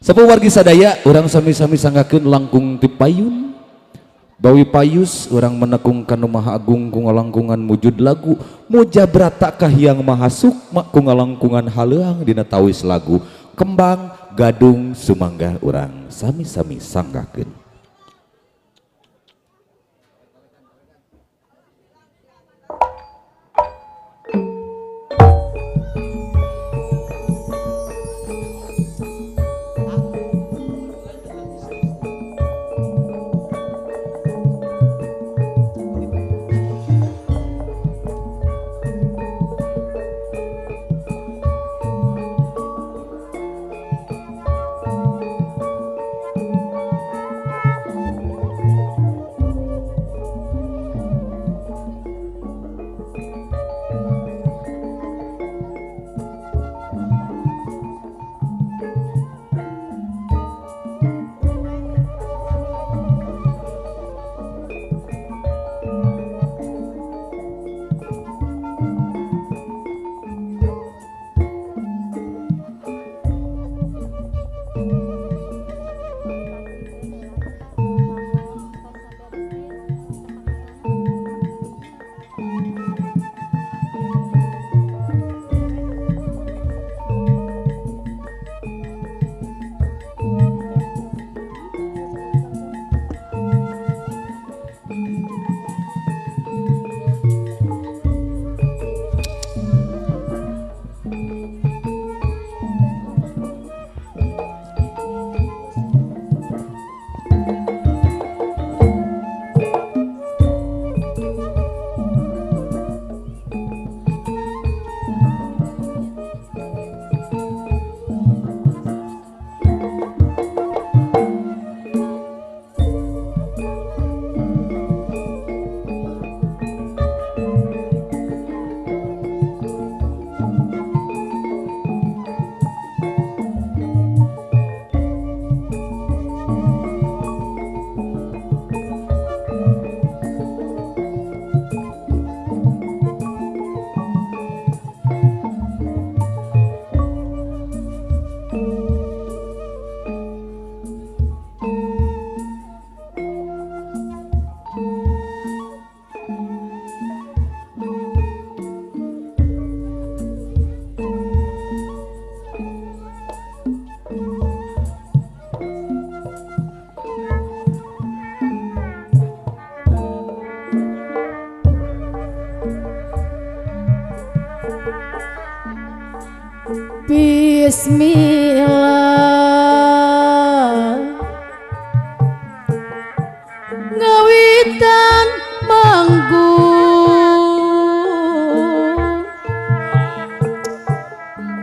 Sapu wargi sadaya orang sami-sami sanggakeun langkung ti payun bawi payus orang menekungkan maha agung ku ngalangkungan mujud lagu muja brata kahyang maha sukma ku ngalangkungan haleuang dina tawis lagu kembang gadung sumangga orang sami-sami sanggakeun. Bismillah ngawitan manggung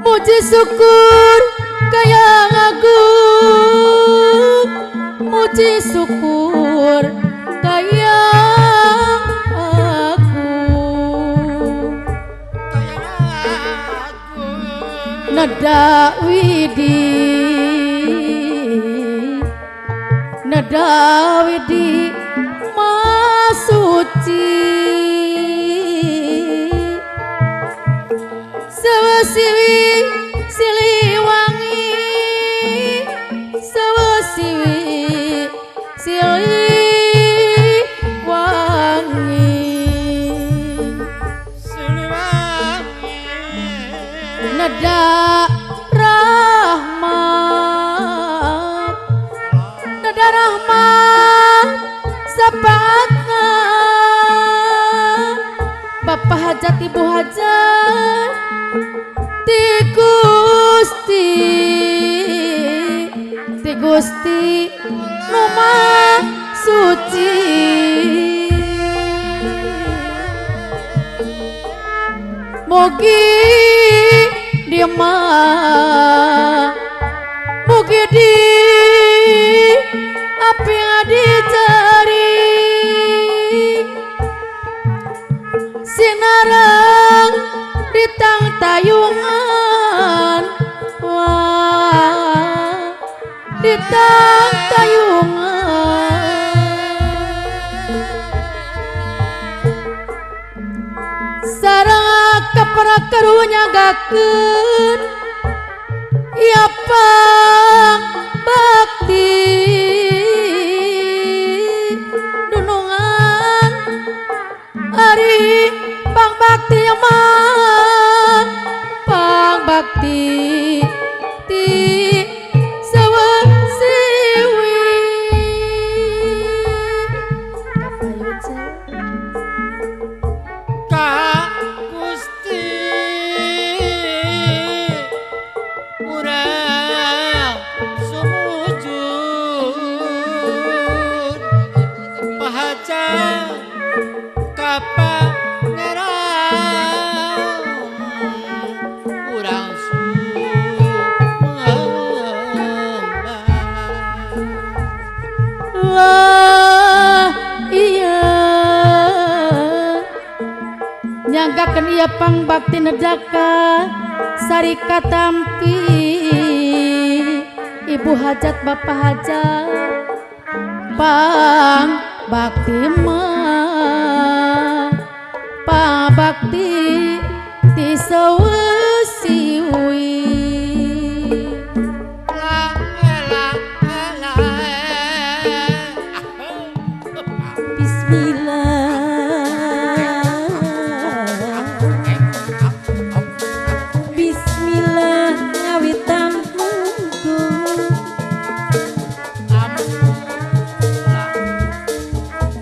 muji syukur kayang agung muji syukur kayang agung nada widi masuci sewasiwi siliwangi sewasiwi siliwangi nada rahmat sepakat Bapak hajat ibu hajat ti Gusti Mama suci mugi dia mah mugi di apa yang dicari sinarang di tang tayungan wah di tang tayungan sarang kapara karunya gakeun ya pang bakti dunungan ari pangbakti mah pangbakti ti sawasiwi kapayun sa ka Gusti urang sumujud pahaja ka Pangeran urang lah iya nyanggakeun ieu pangbakti nedaka sari katampi ibu hajat bapak hajat pangbakti mah pangbakti ti sawasiwi Bismillah ngawitan munggu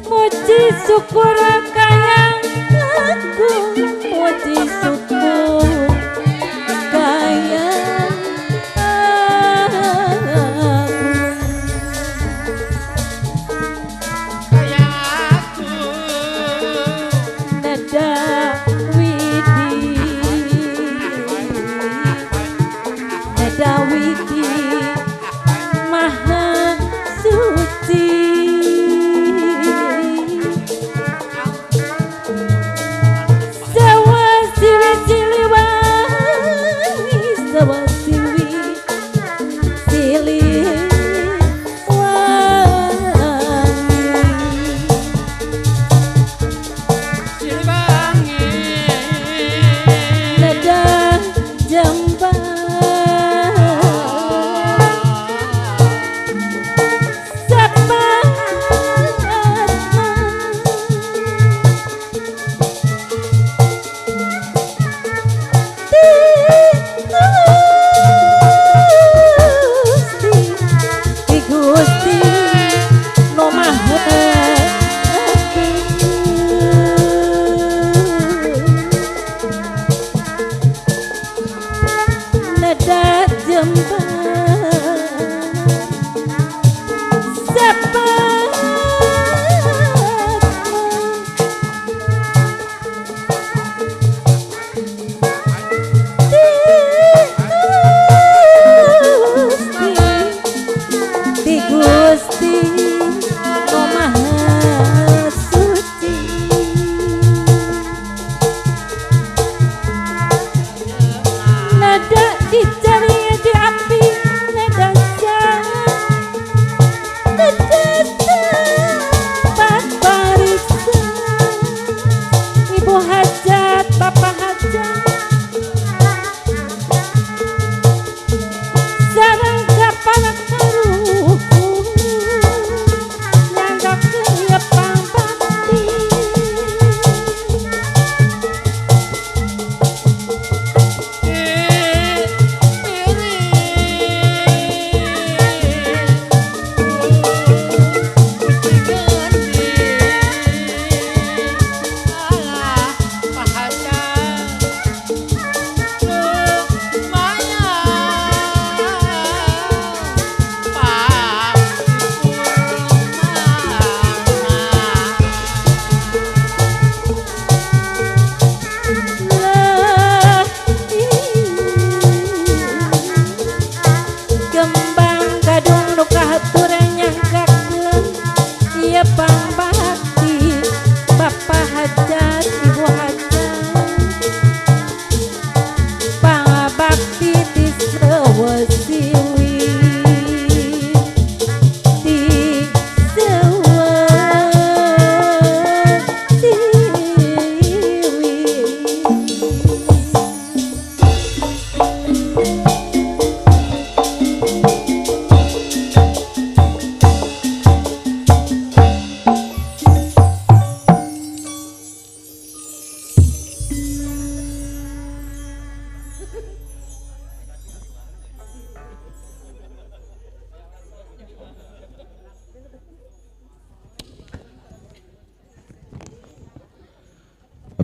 muji syukur kayang agung muji syukur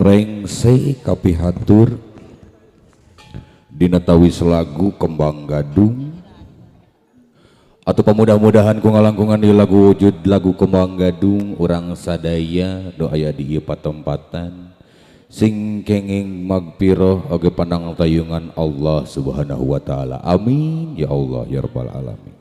rengse kapihatur dina tawis lagu Kembang Gadung atau pemudah-mudahan ku ngalangkungan di lagu wujud lagu Kembang Gadung urang sadaya doa di ieu patempatan sing kenging magpiroh oge pandang tayungan Allah Subhanahu wa taala. Amin ya Allah ya rabbal alamin.